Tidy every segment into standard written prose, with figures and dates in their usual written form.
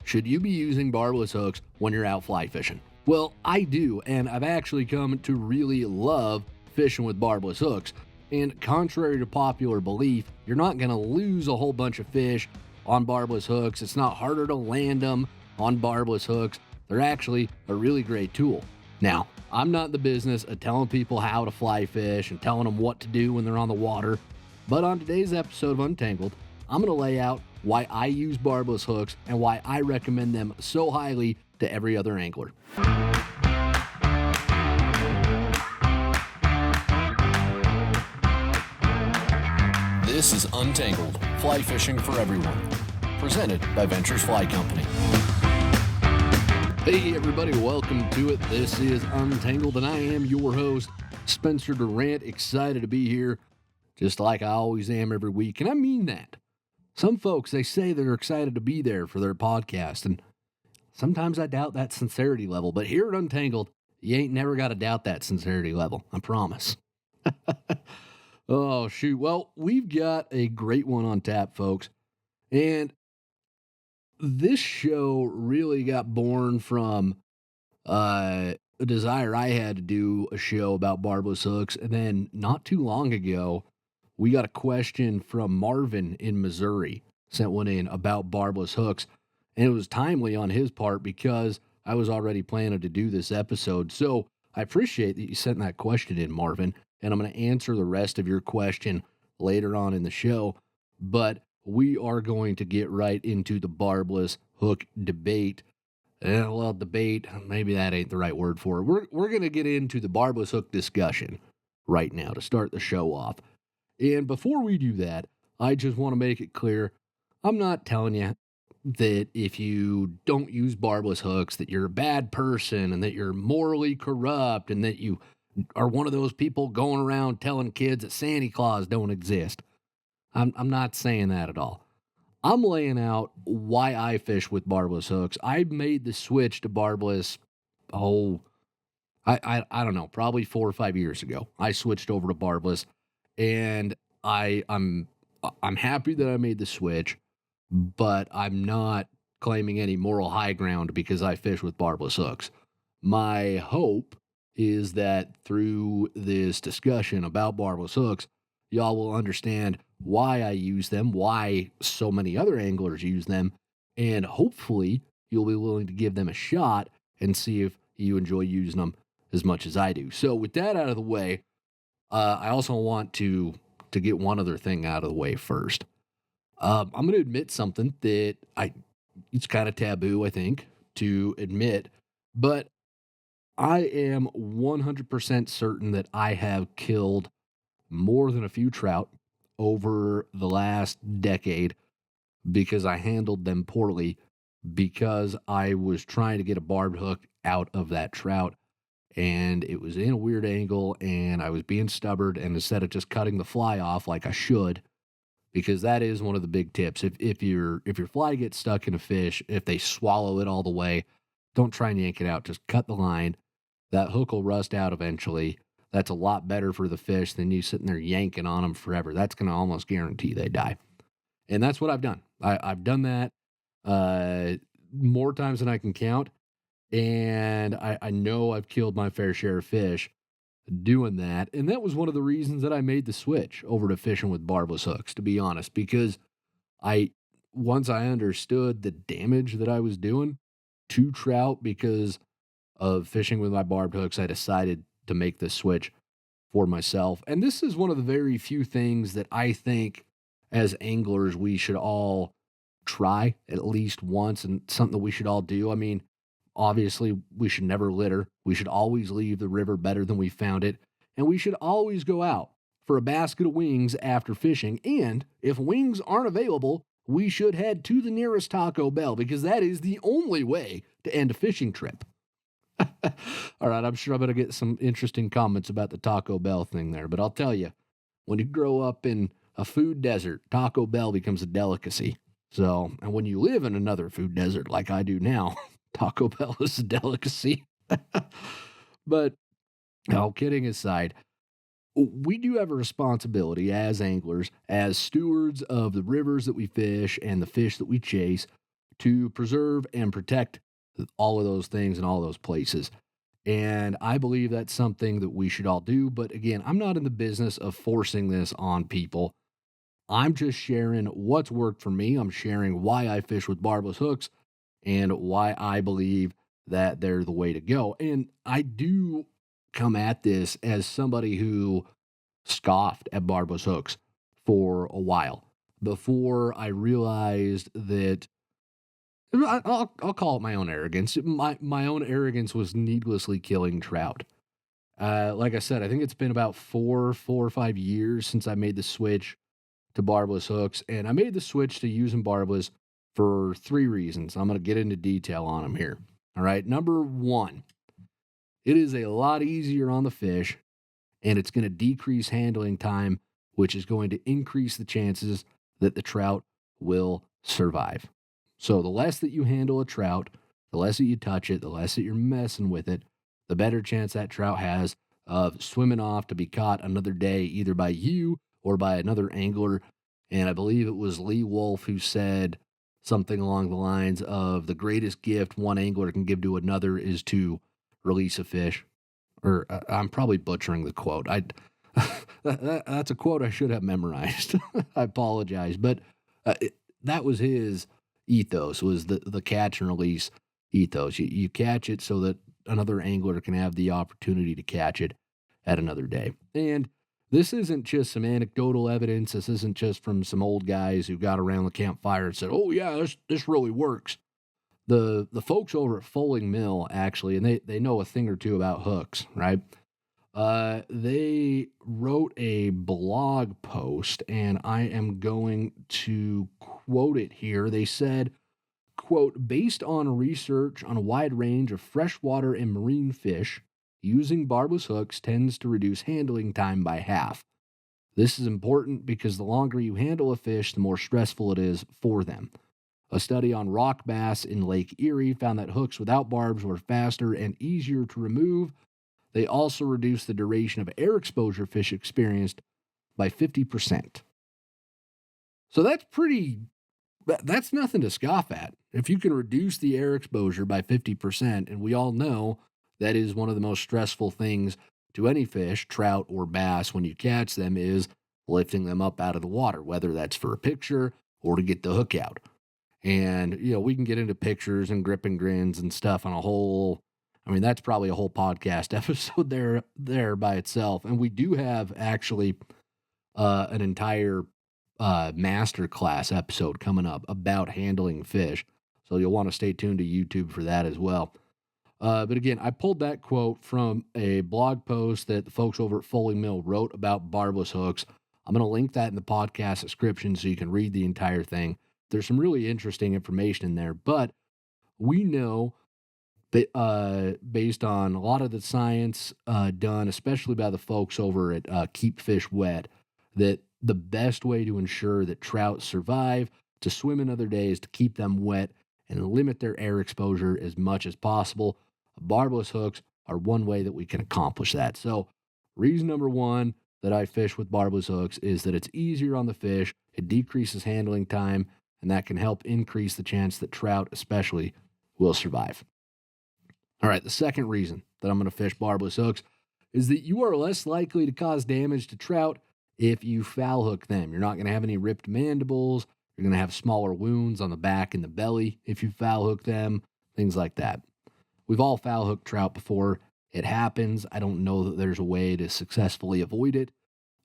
Should you be using barbless hooks when you're out fly fishing? Well, I do, and I've actually come to really love fishing with barbless hooks. And contrary to popular belief, you're not going to lose a whole bunch of fish on barbless hooks. It's not harder to land them on barbless hooks. They're actually a really great tool. Now, I'm not in the business of telling people how to fly fish and telling them what to do when they're on the water. But on today's episode of Untangled, I'm going to lay out why I use barbless hooks and why I recommend them so highly to every other angler. This is Untangled, Fly Fishing for Everyone, presented by Ventures Fly Company. Hey everybody, welcome to it. This is Untangled, and I am your host, Spencer Durrant. Excited to be here, just like I always am every week, and I mean that. Some folks, they say they're excited to be there for their podcast, and sometimes I doubt that sincerity level, but here at Untangled, you ain't never got to doubt that sincerity level, I promise. Oh, shoot. Well, we've got a great one on tap, folks. And this show really got born from a desire I had to do a show about barbless hooks. And then not too long ago, we got a question from Marvin in Missouri, sent one in about barbless hooks. And it was timely on his part because I was already planning to do this episode. So I appreciate that you sent that question in, Marvin. And I'm going to answer the rest of your question later on in the show. But we are going to get right into the barbless hook debate. Well, debate, maybe that ain't the right word for it. We're going to get into the barbless hook discussion right now to start the show off. And before we do that, I just want to make it clear, I'm not telling you that if you don't use barbless hooks, that you're a bad person and that you're morally corrupt and that you are one of those people going around telling kids that Santa Claus don't exist. I'm not saying that at all. I'm laying out why I fish with barbless hooks. I made the switch to barbless, I don't know, probably 4 or 5 years ago. I switched over to barbless, and I'm happy that I made the switch, but I'm not claiming any moral high ground because I fish with barbless hooks. My hope is that through this discussion about barbless hooks, y'all will understand why I use them, why so many other anglers use them, and hopefully you'll be willing to give them a shot and see if you enjoy using them as much as I do. So with that out of the way, I also want to get one other thing out of the way first. I'm going to admit something that it's kind of taboo, I think, to admit, but I am 100% certain that I have killed more than a few trout over the last decade because I handled them poorly, because I was trying to get a barbed hook out of that trout, and it was in a weird angle, and I was being stubborn, and instead of just cutting the fly off like I should, because that is one of the big tips. If your fly gets stuck in a fish, if they swallow it all the way, don't try and yank it out. Just cut the line. That hook will rust out eventually. That's a lot better for the fish than you sitting there yanking on them forever. That's going to almost guarantee they die. And that's what I've done. I've done that more times than I can count. And I know I've killed my fair share of fish doing that. And that was one of the reasons that I made the switch over to fishing with barbless hooks, to be honest, because once I understood the damage that I was doing to trout because of fishing with my barbed hooks, I decided to make this switch for myself. And this is one of the very few things that I think as anglers we should all try at least once, and something that we should all do. I mean, obviously we should never litter. We should always leave the river better than we found it. And we should always go out for a basket of wings after fishing. And if wings aren't available, we should head to the nearest Taco Bell, because that is the only way to end a fishing trip. All right, I'm sure I'm going to get some interesting comments about the Taco Bell thing there, but I'll tell you, when you grow up in a food desert, Taco Bell becomes a delicacy. So, and when you live in another food desert like I do now, Taco Bell is a delicacy. But, all kidding aside, we do have a responsibility as anglers, as stewards of the rivers that we fish and the fish that we chase, to preserve and protect all of those things and all those places. And I believe that's something that we should all do. But again, I'm not in the business of forcing this on people. I'm just sharing what's worked for me. I'm sharing why I fish with barbless hooks and why I believe that they're the way to go. And I do come at this as somebody who scoffed at barbless hooks for a while before I realized that I'll call it my own arrogance. My own arrogance was needlessly killing trout. Like I said, I think it's been about 4 or 5 years since I made the switch to barbless hooks, and I made the switch to using barbless for 3 reasons. I'm going to get into detail on them here. All right. Number one, it is a lot easier on the fish, and it's going to decrease handling time, which is going to increase the chances that the trout will survive. So the less that you handle a trout, the less that you touch it, the less that you're messing with it, the better chance that trout has of swimming off to be caught another day, either by you or by another angler. And I believe it was Lee Wolf who said something along the lines of the greatest gift one angler can give to another is to release a fish. Or I'm probably butchering the quote. That's a quote I should have memorized. I apologize. But that was his ethos, was the catch and release ethos. You catch it so that another angler can have the opportunity to catch it at another day. And this isn't just some anecdotal evidence. This isn't just from some old guys who got around the campfire and said, oh, yeah, this really works. The folks over at Foaling Mill, actually, and they know a thing or two about hooks, right? They wrote a blog post, and I am going to quote it here. They said, quote, based on research on a wide range of freshwater and marine fish, using barbless hooks tends to reduce handling time by half. This is important because the longer you handle a fish, the more stressful it is for them. A study on rock bass in Lake Erie found that hooks without barbs were faster and easier to remove. They also reduced the duration of air exposure fish experienced by 50%. So that's nothing to scoff at. If you can reduce the air exposure by 50%, and we all know that is one of the most stressful things to any fish, trout or bass, when you catch them, is lifting them up out of the water, whether that's for a picture or to get the hook out. And, we can get into pictures and grip and grins and stuff on that's probably a whole podcast episode there by itself. And we do have actually an entire masterclass episode coming up about handling fish. So you'll want to stay tuned to YouTube for that as well. But again, I pulled that quote from a blog post that the folks over at Foaling Mill wrote about barbless hooks. I'm going to link that in the podcast description so you can read the entire thing. There's some really interesting information in there, but we know that based on a lot of the science done, especially by the folks over at Keep Fish Wet, that the best way to ensure that trout survive to swim another day is to keep them wet and limit their air exposure as much as possible. Barbless hooks are one way that we can accomplish that. So reason number one that I fish with barbless hooks is that it's easier on the fish, it decreases handling time, and that can help increase the chance that trout especially will survive. All right, the second reason that I'm going to fish barbless hooks is that you are less likely to cause damage to trout if you foul hook them. You're not going to have any ripped mandibles. You're going to have smaller wounds on the back and the belly if you foul hook them, things like that. We've all foul hooked trout before. It happens. I don't know that there's a way to successfully avoid it.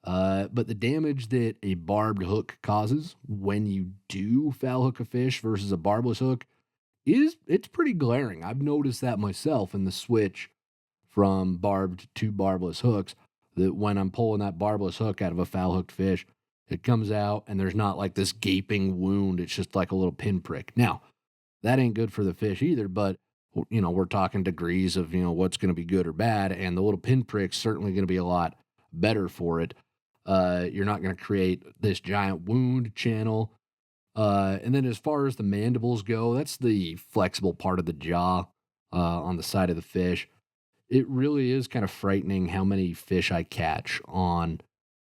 But the damage that a barbed hook causes when you do foul hook a fish versus a barbless hook it's pretty glaring. I've noticed that myself in the switch from barbed to barbless hooks, that when I'm pulling that barbless hook out of a foul hooked fish, it comes out and there's not like this gaping wound. It's just like a little pinprick. Now, that ain't good for the fish either, but we're talking degrees of, what's going to be good or bad. And the little pinprick's certainly going to be a lot better for it. You're not going to create this giant wound channel. And then as far as the mandibles go, that's the flexible part of the jaw on the side of the fish. It really is kind of frightening how many fish I catch on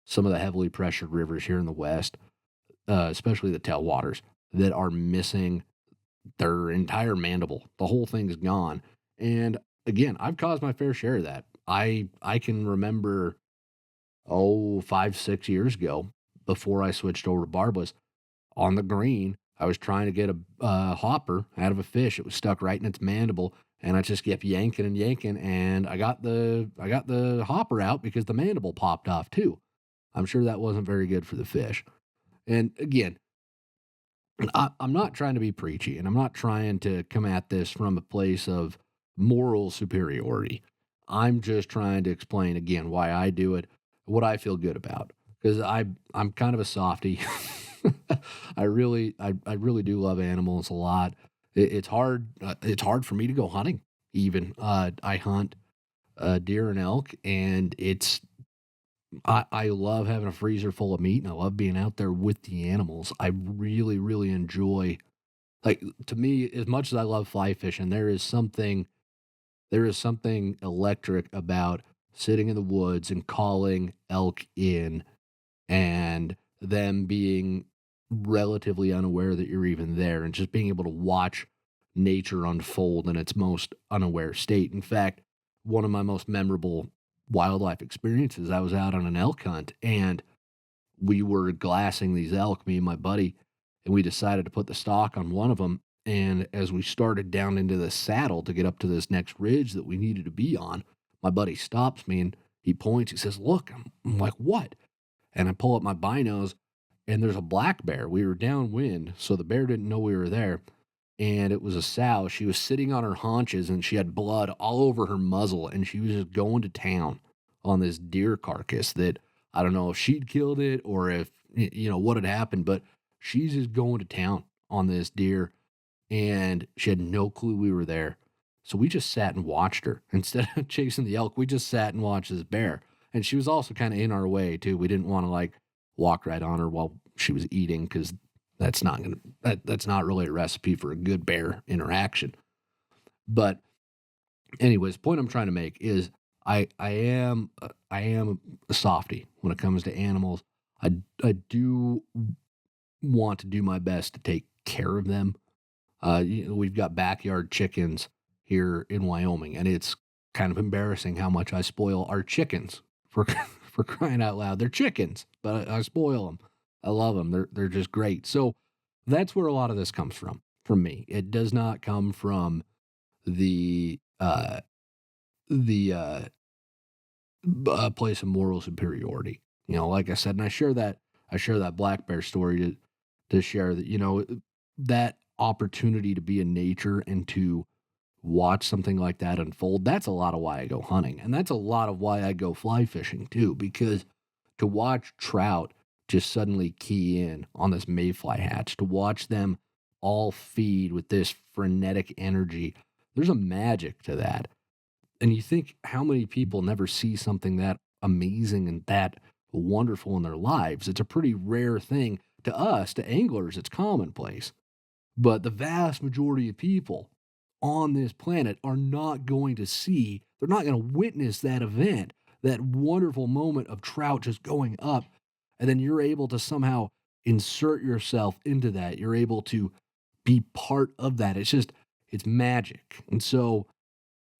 some of the heavily pressured rivers here in the West, especially the tailwaters, that are missing their entire mandible. The whole thing's gone. And again, I've caused my fair share of that. I can remember, 5, 6 years ago, before I switched over to barbless, on the green, I was trying to get a hopper out of a fish. It was stuck right in its mandible, and I just kept yanking and yanking, and I got the hopper out because the mandible popped off too. I'm sure that wasn't very good for the fish. And again, I'm not trying to be preachy, and I'm not trying to come at this from a place of moral superiority. I'm just trying to explain again why I do it, what I feel good about, because I'm kind of a softy. I really do love animals a lot. It's hard. It's hard for me to go hunting. Even I hunt deer and elk, and I love having a freezer full of meat, and I love being out there with the animals. I really, really enjoy, like, to me, as much as I love fly fishing, there is something electric about sitting in the woods and calling elk in and them being relatively unaware that you're even there and just being able to watch nature unfold in its most unaware state. In fact, one of my most memorable wildlife experiences, I was out on an elk hunt and we were glassing these elk, me and my buddy, and we decided to put the stock on one of them. And as we started down into the saddle to get up to this next ridge that we needed to be on, my buddy stops me and he points. He says, "Look." I'm like, "What?" And I pull up my binos, and there's a black bear. We were downwind, so the bear didn't know we were there. And it was a sow. She was sitting on her haunches, and she had blood all over her muzzle, and she was just going to town on this deer carcass that I don't know if she'd killed it or if, what had happened, but she's just going to town on this deer, and she had no clue we were there. So we just sat and watched her. Instead of chasing the elk, we just sat and watched this bear. And she was also kind of in our way too. We didn't want to like walk right on her while she was eating because that's not really a recipe for a good bear interaction. But anyways, point I'm trying to make is I am a softy when it comes to animals. I do want to do my best to take care of them. We've got backyard chickens here in Wyoming, and it's kind of embarrassing how much I spoil our chickens for for crying out loud. They're chickens, but I spoil them. I love them. They're just great. So that's where a lot of this comes from me. It does not come from the place of moral superiority. Like I said, and I share that black bear story to share that that opportunity to be in nature and to watch something like that unfold. That's a lot of why I go hunting, and that's a lot of why I go fly fishing too. Because to watch trout just suddenly key in on this mayfly hatch, to watch them all feed with this frenetic energy, there's a magic to that. And you think how many people never see something that amazing and that wonderful in their lives? It's a pretty rare thing to us, to anglers, it's commonplace. But the vast majority of people on this planet are not going to see, they're not going to witness that event, that wonderful moment of trout just going up. And then you're able to somehow insert yourself into that. You're able to be part of that. It's magic. And so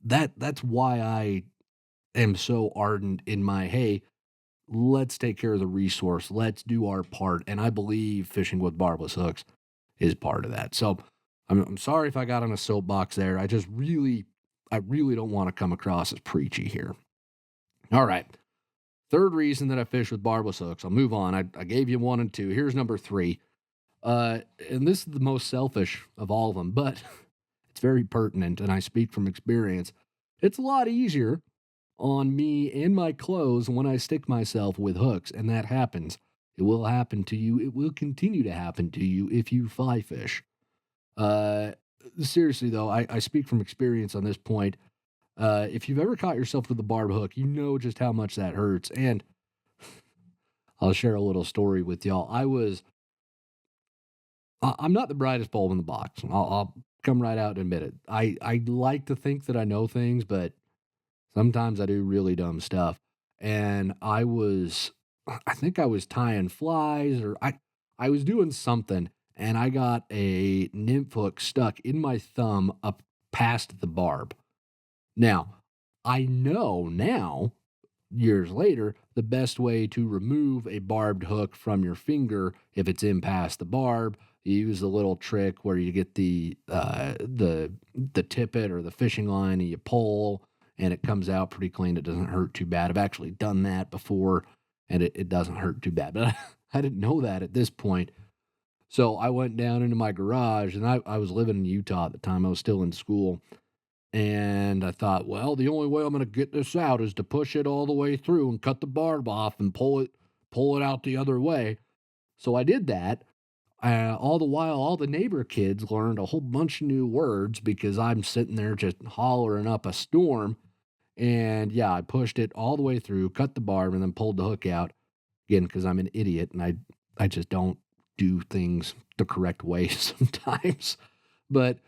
that's why I am so ardent in my, hey, let's take care of the resource. Let's do our part. And I believe fishing with barbless hooks is part of that. So I'm sorry if I got on a soapbox there. I really don't want to come across as preachy here. All right. Third reason that I fish with barbless hooks. I'll move on. I gave you 1 and 2. Here's number 3. And this is the most selfish of all of them, but it's very pertinent, and I speak from experience. It's a lot easier on me and my clothes when I stick myself with hooks, and that happens. It will happen to you. It will continue to happen to you if you fly fish. Uh, Seriously, though, I speak from experience on this point. If you've ever caught yourself with a barb hook, you know just how much that hurts. And I'll share a little story with y'all. I'm not the brightest bulb in the box. I'll come right out and admit it. I like to think that I know things, but sometimes I do really dumb stuff. And I think I was tying flies, or I was doing something, and I got a nymph hook stuck in my thumb up past the barb. Now, I know now, years later, the best way to remove a barbed hook from your finger if it's in past the barb, you use the little trick where you get the tippet or the fishing line and you pull and it comes out pretty clean. It doesn't hurt too bad. I've actually done that before and it doesn't hurt too bad. But I didn't know that at this point. So I went down into my garage and I was living in Utah at the time. I was still in school. And I thought, well, the only way I'm going to get this out is to push it all the way through and cut the barb off and pull it out the other way. So I did that. All the while, all the neighbor kids learned a whole bunch of new words because I'm sitting there just hollering up a storm. And yeah, I pushed it all the way through, cut the barb, and then pulled the hook out again because I'm an idiot and I just don't do things the correct way sometimes. But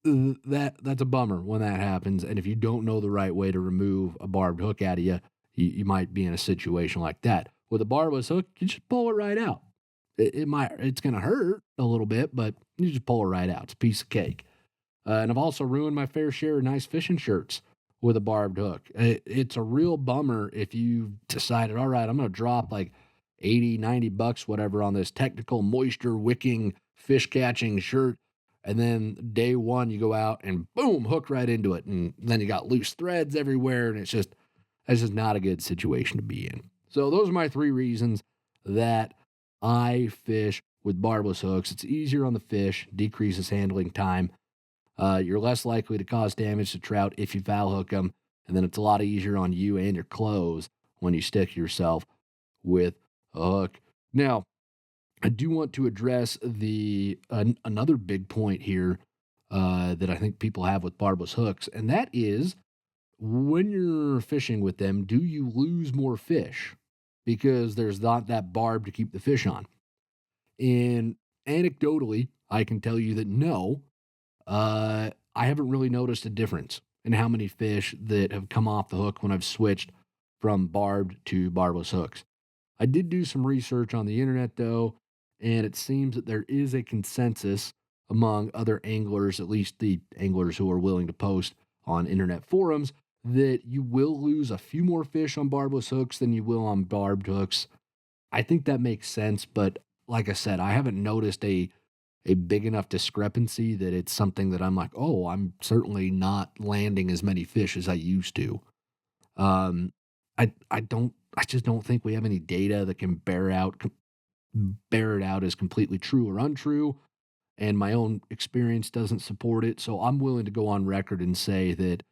that's a bummer when that happens. And if you don't know the right way to remove a barbed hook out of you might be in a situation like that. With a barbless hook, you just pull it right out. It's going to hurt a little bit, but you just pull it right out. It's a piece of cake. And I've also ruined my fair share of nice fishing shirts with a barbed hook. It's a real bummer if you decided, all right, I'm going to drop like 80, 90 bucks, whatever, on this technical moisture wicking fish catching shirt. And then day one, you go out and boom, hook right into it. And then you got loose threads everywhere. And that's just not a good situation to be in. So those are my 3 reasons that I fish with barbless hooks. It's easier on the fish, decreases handling time. You're less likely to cause damage to trout if you foul hook them. And then it's a lot easier on you and your clothes when you stick yourself with a hook. Now, I do want to address another big point here that I think people have with barbless hooks, and that is when you're fishing with them, do you lose more fish because there's not that barb to keep the fish on? And anecdotally, I can tell you that no, I haven't really noticed a difference in how many fish that have come off the hook when I've switched from barbed to barbless hooks. I did do some research on the internet though, and it seems that there is a consensus among other anglers, at least the anglers who are willing to post on internet forums, that you will lose a few more fish on barbless hooks than you will on barbed hooks. I think that makes sense, but like I said, I haven't noticed a big enough discrepancy that it's something that I'm like, oh, I'm certainly not landing as many fish as I used to. Um, I just don't think we have any data that can bear it out as completely true or untrue. And my own experience doesn't support it. So I'm willing to go on record and say that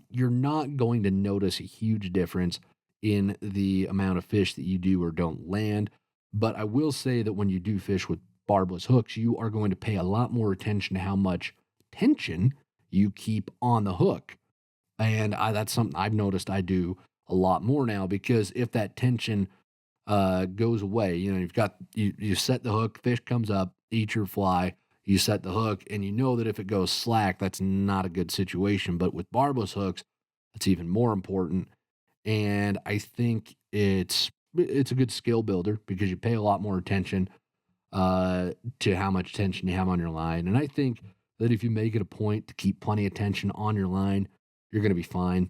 you're not going to notice a huge difference in the amount of fish that you do or don't land. But I will say that when you do fish with barbless hooks, you are going to pay a lot more attention to how much tension you keep on the hook. And that's something I've noticed I do a lot more now because if that tension goes away, you set the hook, fish comes up, eat your fly, you set the hook, and you know that if it goes slack, that's not a good situation. But with barbless hooks, it's even more important. And I think it's a good skill builder because you pay a lot more attention to how much tension you have on your line. And I think that if you make it a point to keep plenty of tension on your line, you're going to be fine.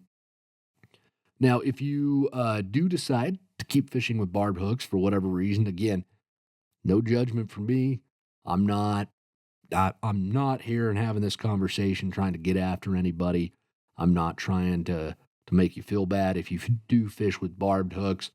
Now, if you do decide to keep fishing with barb hooks for whatever reason, again, no judgment from me. I'm not I'm not here and having this conversation trying to get after anybody. I'm not trying to make you feel bad if you do fish with barbed hooks.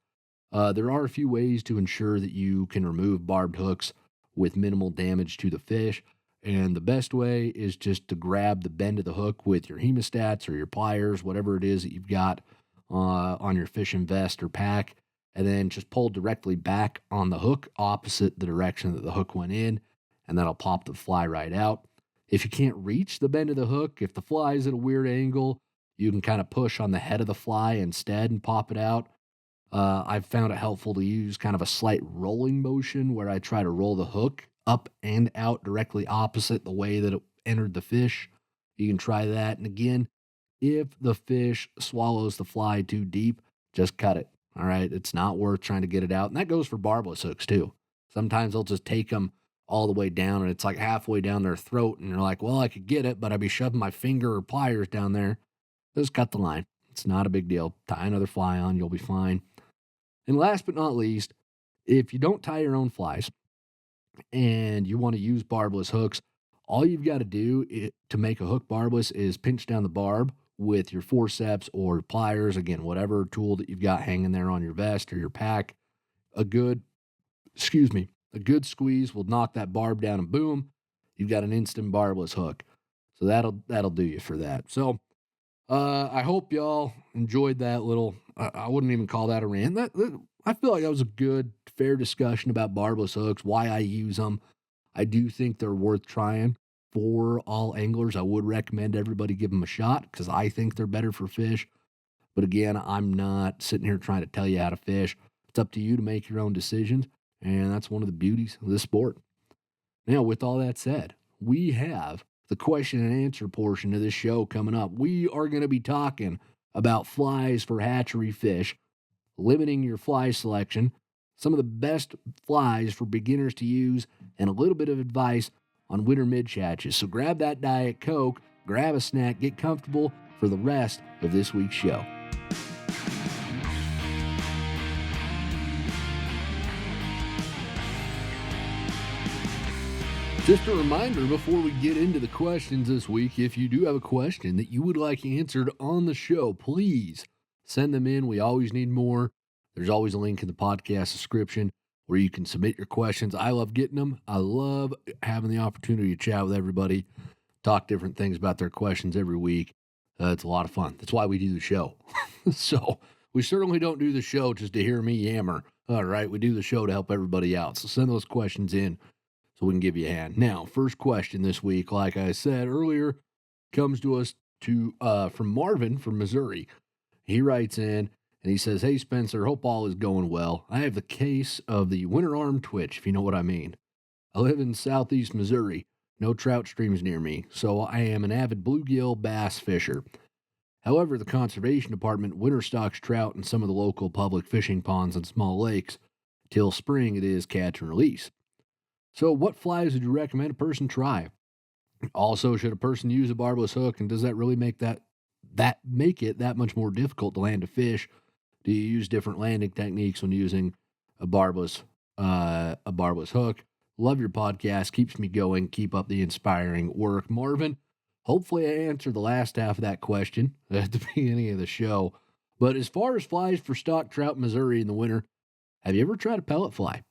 There are a few ways to ensure that you can remove barbed hooks with minimal damage to the fish. And the best way is just to grab the bend of the hook with your hemostats or your pliers, whatever it is that you've got on your fishing vest or pack, and then just pull directly back on the hook opposite the direction that the hook went in, and that'll pop the fly right out. If you can't reach the bend of the hook, if the fly is at a weird angle, you can kind of push on the head of the fly instead and pop it out. I've found it helpful to use kind of a slight rolling motion where I try to roll the hook up and out directly opposite the way that it entered the fish. You can try that. And again, if the fish swallows the fly too deep, just cut it. All right. It's not worth trying to get it out. And that goes for barbless hooks too. Sometimes they'll just take them all the way down, and it's like halfway down their throat, and they're like, well, I could get it, but I'd be shoving my finger or pliers down there. Just cut the line. It's not a big deal. Tie another fly on, you'll be fine. And last but not least, if you don't tie your own flies and you want to use barbless hooks, all you've got to do to make a hook barbless is pinch down the barb with your forceps or pliers, again, whatever tool that you've got hanging there on your vest or your pack. A good squeeze will knock that barb down, and boom, you've got an instant barbless hook. So that'll do you for that. So I hope y'all enjoyed that little, I wouldn't even call that a rant. I feel like that was a good, fair discussion about barbless hooks, why I use them. I do think they're worth trying for all anglers. I would recommend everybody give them a shot because I think they're better for fish. But again, I'm not sitting here trying to tell you how to fish. It's up to you to make your own decisions, and that's one of the beauties of this sport. Now, with all that said, we have the question and answer portion of this show coming up. We are going to be talking about flies for hatchery fish, limiting your fly selection, some of the best flies for beginners to use, and a little bit of advice on winter midge hatches. So grab that Diet Coke, grab a snack, get comfortable for the rest of this week's show. Just a reminder before we get into the questions this week, if you do have a question that you would like answered on the show, please send them in. We always need more. There's always a link in the podcast description where you can submit your questions. I love getting them. I love having the opportunity to chat with everybody, talk different things about their questions every week. It's a lot of fun. That's why we do the show. So we certainly don't do the show just to hear me yammer. All right, we do the show to help everybody out. So send those questions in so we can give you a hand. Now, first question this week, like I said earlier, comes to us from Marvin from Missouri. He writes in and he says, hey, Spencer, hope all is going well. I have the case of the winter arm twitch, if you know what I mean. I live in southeast Missouri. No trout streams near me, so I am an avid bluegill bass fisher. However, the conservation department winter stocks trout in some of the local public fishing ponds and small lakes. Till spring, it is catch and release. So what flies would you recommend a person try? Also, should a person use a barbless hook, and does that really make make it that much more difficult to land a fish? Do you use different landing techniques when using a barbless hook? Love your podcast. Keeps me going. Keep up the inspiring work. Marvin, hopefully I answered the last half of that question at the beginning of the show. But as far as flies for stock trout in Missouri in the winter, have you ever tried a pellet fly?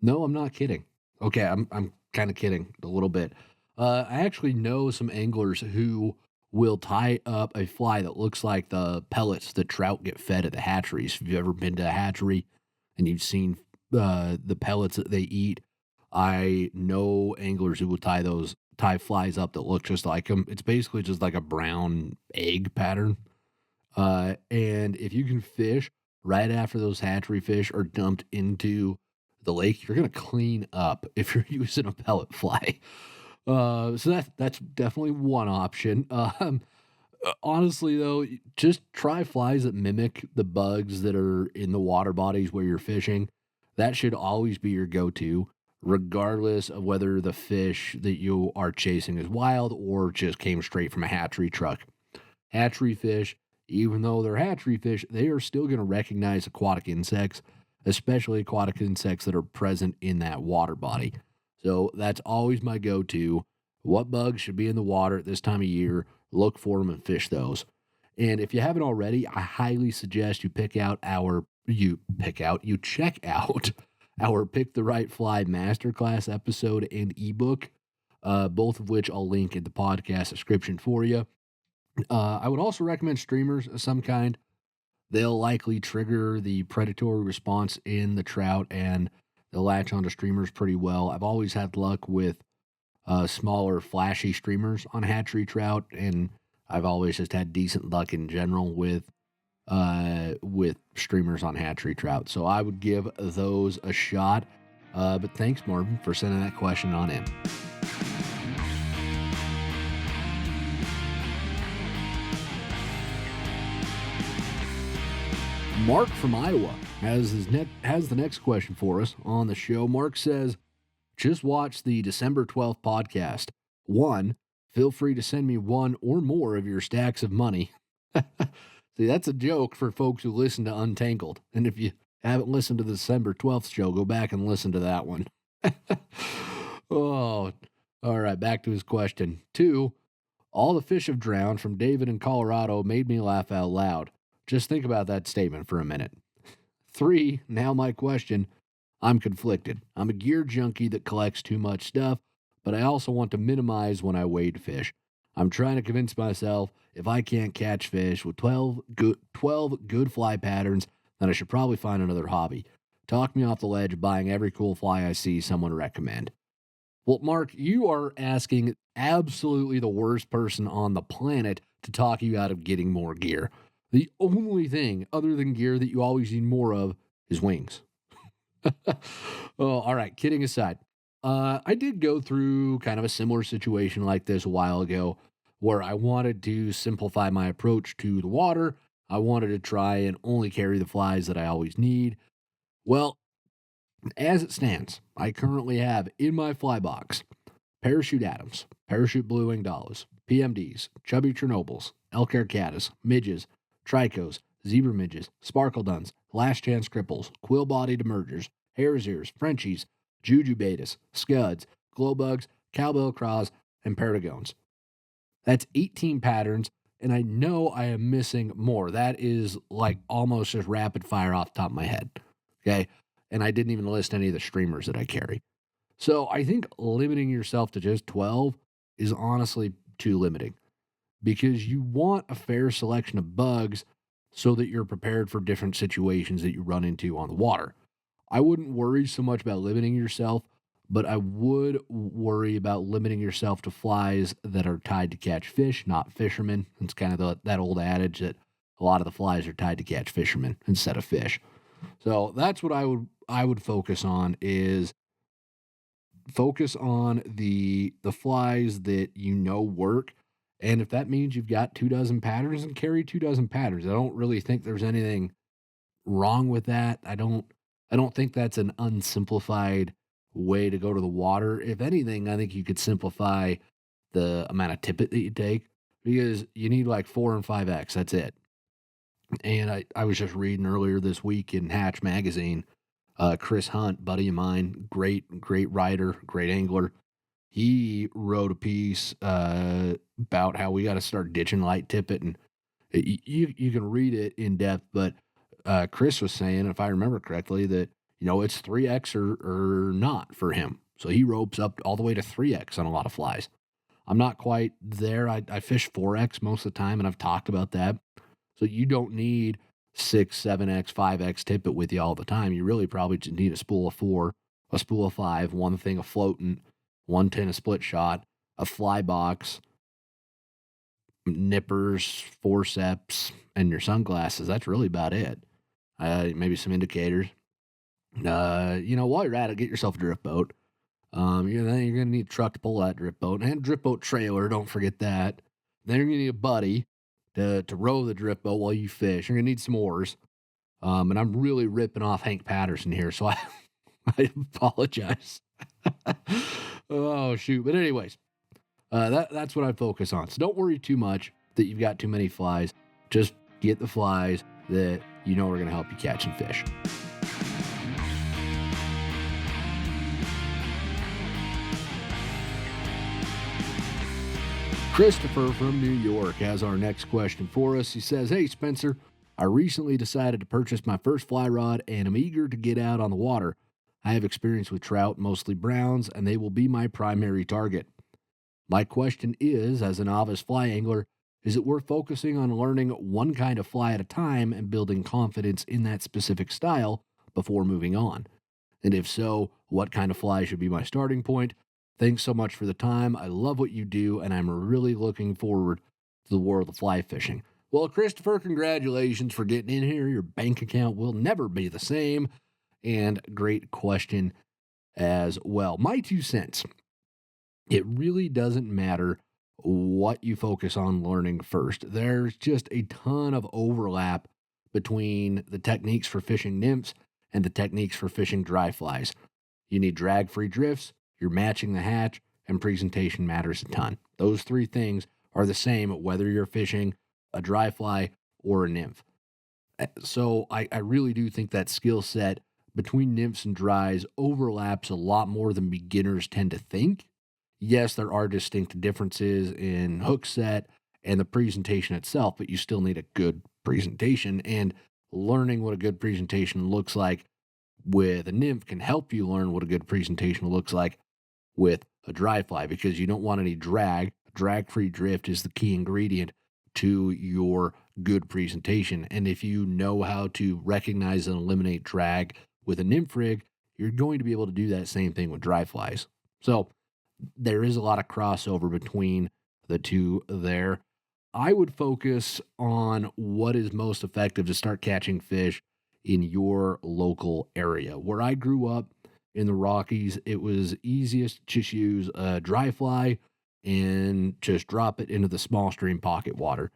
No, I'm not kidding. Okay, I'm kind of kidding a little bit. I actually know some anglers who will tie up a fly that looks like the pellets that trout get fed at the hatcheries. If you've ever been to a hatchery and you've seen the pellets that they eat, I know anglers who will tie flies up that look just like them. It's basically just like a brown egg pattern. And if you can fish right after those hatchery fish are dumped into the lake, you're going to clean up if you're using a pellet fly. So that's definitely one option. Honestly, though, just try flies that mimic the bugs that are in the water bodies where you're fishing. That should always be your go-to, regardless of whether the fish that you are chasing is wild or just came straight from a hatchery truck. Hatchery fish, even though they're hatchery fish, they are still going to recognize aquatic insects, especially aquatic insects that are present in that water body. So that's always my go-to. What bugs should be in the water at this time of year? Look for them and fish those. And if you haven't already, I highly suggest you check out our Pick the Right Fly Masterclass episode and ebook, both of which I'll link in the podcast description for you. I would also recommend streamers of some kind. They'll likely trigger the predatory response in the trout, and they'll latch onto streamers pretty well. I've always had luck with smaller, flashy streamers on hatchery trout, and I've always just had decent luck in general with streamers on hatchery trout. So I would give those a shot. But thanks, Marvin, for sending that question on in. Mark from Iowa has the next question for us on the show. Mark says, just watch the December 12th podcast. 1, feel free to send me one or more of your stacks of money. See, that's a joke for folks who listen to Untangled. And if you haven't listened to the December 12th show, go back and listen to that one. Oh, all right, back to his question. 2, all the fish have drowned from David in Colorado made me laugh out loud. Just think about that statement for a minute. 3, now my question. I'm conflicted. I'm a gear junkie that collects too much stuff, but I also want to minimize when I wade fish. I'm trying to convince myself if I can't catch fish with 12 good fly patterns, then I should probably find another hobby. Talk me off the ledge of buying every cool fly I see someone recommend. Well, Mark, you are asking absolutely the worst person on the planet to talk you out of getting more gear. The only thing other than gear that you always need more of is wings. Oh, all right. Kidding aside, I did go through kind of a similar situation like this a while ago where I wanted to simplify my approach to the water. I wanted to try and only carry the flies that I always need. Well, as it stands, I currently have in my fly box parachute Adams, parachute blue winged olives, PMDs, chubby Chernobyls, elk catus, midges, tricos, zebra midges, sparkle duns, last chance cripples, quill bodied emergers, hare's ears, Frenchies, jujubatus, scuds, glowbugs, cowbell craws, and perdigones. That's 18 patterns, and I know I am missing more. That is like almost just rapid fire off the top of my head. Okay. And I didn't even list any of the streamers that I carry. So I think limiting yourself to just 12 is honestly too limiting because you want a fair selection of bugs so that you're prepared for different situations that you run into on the water. I wouldn't worry so much about limiting yourself, but I would worry about limiting yourself to flies that are tied to catch fish, not fishermen. It's kind of that old adage that a lot of the flies are tied to catch fishermen instead of fish. So that's what I would focus on is focus on the flies that you know work. And if that means you've got 24 patterns, and carry 24 patterns. I don't really think there's anything wrong with that. I don't think that's an unsimplified way to go to the water. If anything, I think you could simplify the amount of tippet that you take because you need like 4 and 5X. That's it. And I was just reading earlier this week in Hatch magazine, Chris Hunt, buddy of mine, great writer, great angler. He wrote a piece about how we got to start ditching light tippet, and you can read it in depth. But Chris was saying, if I remember correctly, that it's 3X or not for him. So he ropes up all the way to 3X on a lot of flies. I'm not quite there. I fish 4X most of the time, and I've talked about that. So you don't need 6, 7X, 5X tippet with you all the time. You really probably just need a spool of 4, a spool of 5, one thing of floating, 110 a split shot, a fly box, nippers, forceps, and your sunglasses. That's really about it. Maybe some indicators. While you're at it, get yourself a drift boat. Then you're going to need a truck to pull that drift boat, and a drift boat trailer. Don't forget that. Then you're going to need a buddy to row the drift boat while you fish. You're going to need some oars. And I'm really ripping off Hank Patterson here, so I apologize. Oh, shoot. But anyways, that's what I focus on. So don't worry too much that you've got too many flies. Just get the flies that are going to help you catch and fish. Christopher from New York has our next question for us. He says, "Hey, Spencer, I recently decided to purchase my first fly rod and am eager to get out on the water. I have experience with trout, mostly browns, and they will be my primary target. My question is, as a novice fly angler, is it worth focusing on learning one kind of fly at a time and building confidence in that specific style before moving on? And if so, what kind of fly should be my starting point? Thanks so much for the time. I love what you do, and I'm really looking forward to the world of fly fishing." Well, Christopher, congratulations for getting in here. Your bank account will never be the same. And great question as well. My 2 cents. It really doesn't matter what you focus on learning first. There's just a ton of overlap between the techniques for fishing nymphs and the techniques for fishing dry flies. You need drag-free drifts, you're matching the hatch, and presentation matters a ton. Those three things are the same whether you're fishing a dry fly or a nymph. So I really do think that skill set between nymphs and dries overlaps a lot more than beginners tend to think. Yes, there are distinct differences in hook set and the presentation itself, but you still need a good presentation. And learning what a good presentation looks like with a nymph can help you learn what a good presentation looks like with a dry fly, because you don't want any drag. Drag-free drift is the key ingredient to your good presentation. And if you know how to recognize and eliminate drag with a nymph rig, you're going to be able to do that same thing with dry flies. So there is a lot of crossover between the two there. I would focus on what is most effective to start catching fish in your local area. Where I grew up in the Rockies, it was easiest to just use a dry fly and just drop it into the small stream pocket water.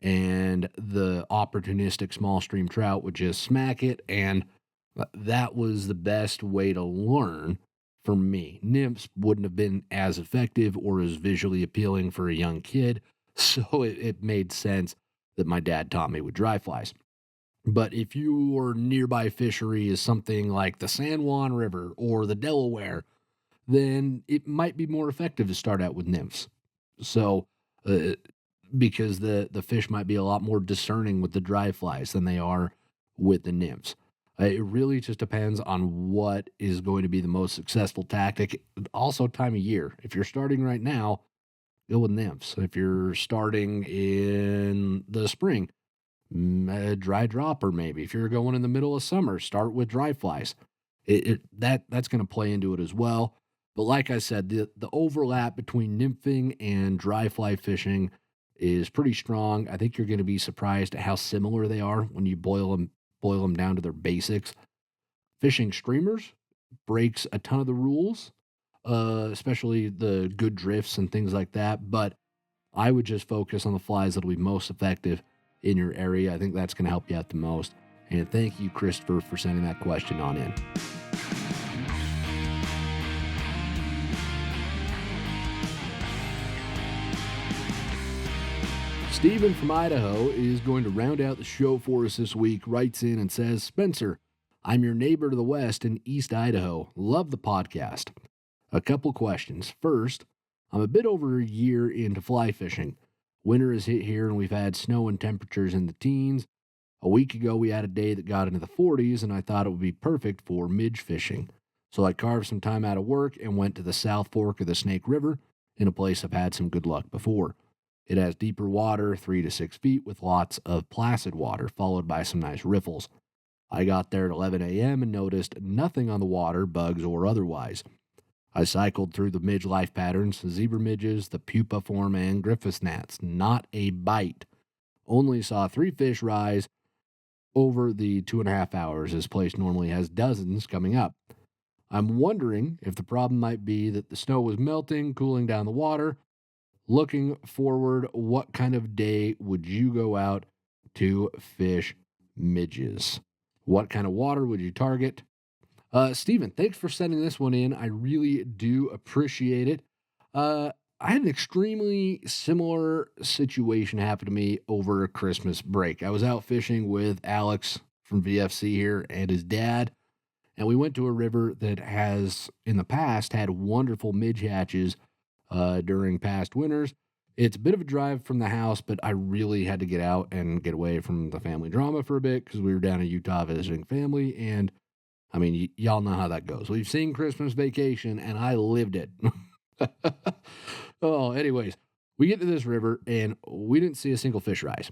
And the opportunistic small stream trout would just smack it, and that was the best way to learn for me. Nymphs wouldn't have been as effective or as visually appealing for a young kid, so it made sense that my dad taught me with dry flies. But if your nearby fishery is something like the San Juan River or the Delaware, then it might be more effective to start out with nymphs. So, uh, because the fish might be a lot more discerning with the dry flies than they are with the nymphs. It really just depends on what is going to be the most successful tactic. Also, time of year. If you're starting right now, go with nymphs. If you're starting in the spring, a dry dropper maybe. If you're going in the middle of summer, start with dry flies. That's going to play into it as well. But like I said, the overlap between nymphing and dry fly fishing is pretty strong. I think you're going to be surprised at how similar they are when you boil them down to their basics. Fishing streamers breaks a ton of the rules, especially the good drifts and things like that. But I would just focus on the flies that'll be most effective in your area. I think that's going to help you out the most. And thank you, Christopher, for sending that question on in. Steven from Idaho is going to round out the show for us this week, writes in and says, Spencer, I'm your neighbor to the west in East Idaho. Love the podcast. A couple questions. First, I'm a bit over a year into fly fishing. Winter has hit here and we've had snow and temperatures in the teens. A week ago, we had a day that got into the 40s, and I thought it would be perfect for midge fishing. So I carved some time out of work and went to the South Fork of the Snake River, in a place I've had some good luck before. It has deeper water, 3 to 6 feet, with lots of placid water, followed by some nice riffles. I got there at 11 a.m. and noticed nothing on the water, bugs or otherwise. I cycled through the midge life patterns, zebra midges, the pupa form, and Griffiths gnats. Not a bite. Only saw 3 fish rise over the 2.5 hours. This place normally has dozens coming up. I'm wondering if the problem might be that the snow was melting, cooling down the water. Looking forward, what kind of day would you go out to fish midges? What kind of water would you target? Steven, thanks for sending this one in. I really do appreciate it. I had an extremely similar situation happen to me over Christmas break. I was out fishing with Alex from VFC here and his dad, and we went to a river that has, in the past, had wonderful midge hatches during past winters. It's a bit of a drive from the house, but I really had to get out and get away from the family drama for a bit because we were down in Utah visiting family. And I mean, y'all know how that goes. We've seen Christmas Vacation, and I lived it. Oh, anyways, we get to this river, and we didn't see a single fish rise.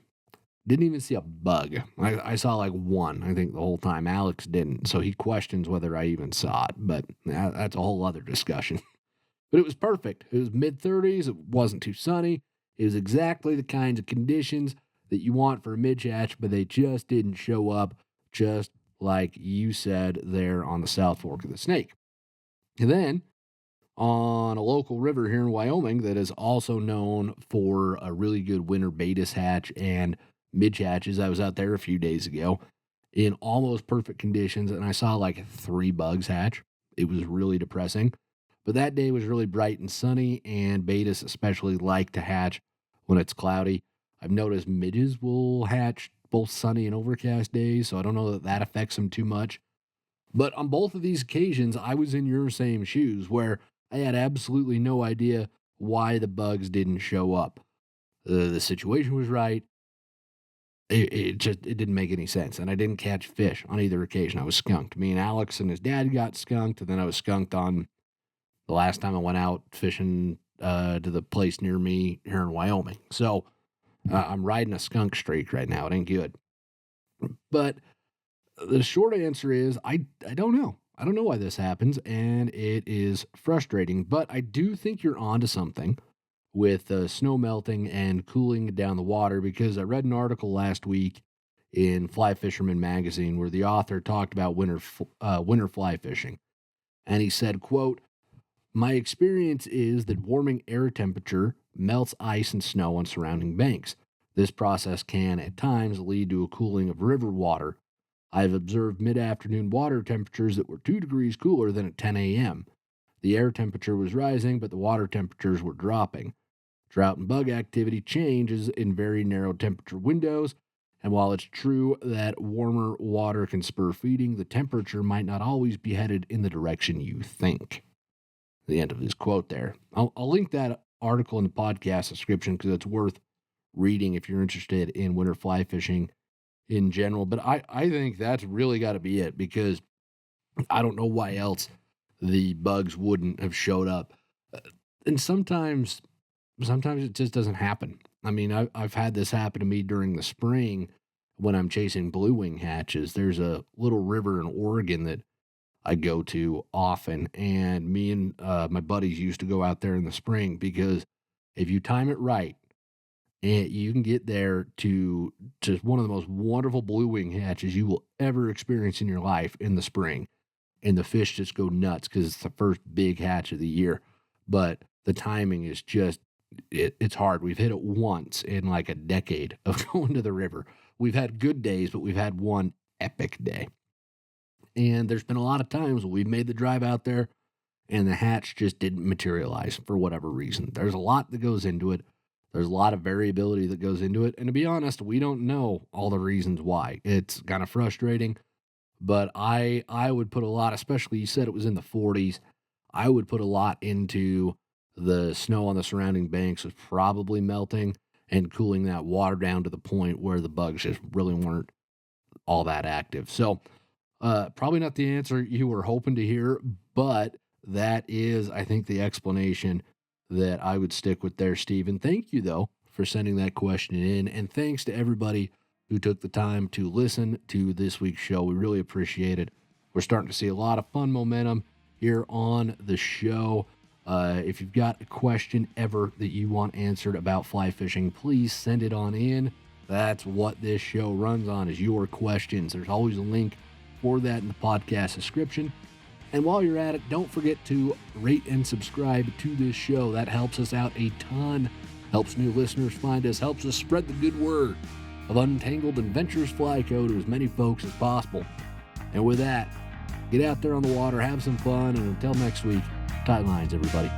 Didn't even see a bug. I saw like one, I think, the whole time. Alex didn't, so he questions whether I even saw it, but that's a whole other discussion. But it was perfect. It was mid-30s. It wasn't too sunny. It was exactly the kinds of conditions that you want for a midge hatch, but they just didn't show up, just like you said there on the South Fork of the Snake. And then, on a local river here in Wyoming that is also known for a really good winter Baetis hatch and midge hatches. I was out there a few days ago in almost perfect conditions, and I saw like 3 bugs hatch. It was really depressing. But that day was really bright and sunny, and betas especially like to hatch when it's cloudy. I've noticed midges will hatch both sunny and overcast days, so I don't know that that affects them too much. But on both of these occasions, I was in your same shoes where I had absolutely no idea why the bugs didn't show up. The situation was right. It didn't make any sense, and I didn't catch fish on either occasion. I was skunked. Me and Alex and his dad got skunked, and then I was skunked on the last time I went out fishing to the place near me here in Wyoming. So I'm riding a skunk streak right now. It ain't good. But the short answer is I don't know. I don't know why this happens, and it is frustrating. But I do think you're onto something with snow melting and cooling down the water, because I read an article last week in Fly Fisherman magazine where the author talked about winter fly fishing. And he said, quote, "My experience is that warming air temperature melts ice and snow on surrounding banks. This process can, at times, lead to a cooling of river water. I've observed mid-afternoon water temperatures that were 2 degrees cooler than at 10 a.m. The air temperature was rising, but the water temperatures were dropping. Trout and bug activity changes in very narrow temperature windows, and while it's true that warmer water can spur feeding, the temperature might not always be headed in the direction you think." The end of his quote there. I'll link that article in the podcast description because it's worth reading if you're interested in winter fly fishing in general. But I think that's really got to be it, because I don't know why else the bugs wouldn't have showed up. And sometimes it just doesn't happen. I mean, I've had this happen to me during the spring when I'm chasing blue wing hatches. There's a little river in Oregon that I go to often, and me and my buddies used to go out there in the spring, because if you time it right, and you can get there to just one of the most wonderful blue wing hatches you will ever experience in your life in the spring. And the fish just go nuts because it's the first big hatch of the year. But the timing is just, it's hard. We've hit it once in like a decade of going to the river. We've had good days, but we've had one epic day. And there's been a lot of times we've made the drive out there and the hatch just didn't materialize for whatever reason. There's a lot that goes into it. There's a lot of variability that goes into it. And to be honest, we don't know all the reasons why. It's kind of frustrating, but I would put a lot, especially you said it was in the 40s. I would put a lot into the snow on the surrounding banks was probably melting and cooling that water down to the point where the bugs just really weren't all that active. So probably not the answer you were hoping to hear, but that is, I think, the explanation that I would stick with there, Stephen. Thank you, though, for sending that question in, and thanks to everybody who took the time to listen to this week's show. We really appreciate it. We're starting to see a lot of fun momentum here on the show. If you've got a question ever that you want answered about fly fishing, please send it on in. That's what this show runs on, is your questions. There's always a link for that in the podcast description. And while you're at it, don't forget to rate and subscribe to this show. That helps us out a ton, helps new listeners find us, helps us spread the good word of Untangled Adventures Fly Co. to as many folks as possible. And with that, get out there on the water, have some fun, and until next week, tight lines, everybody.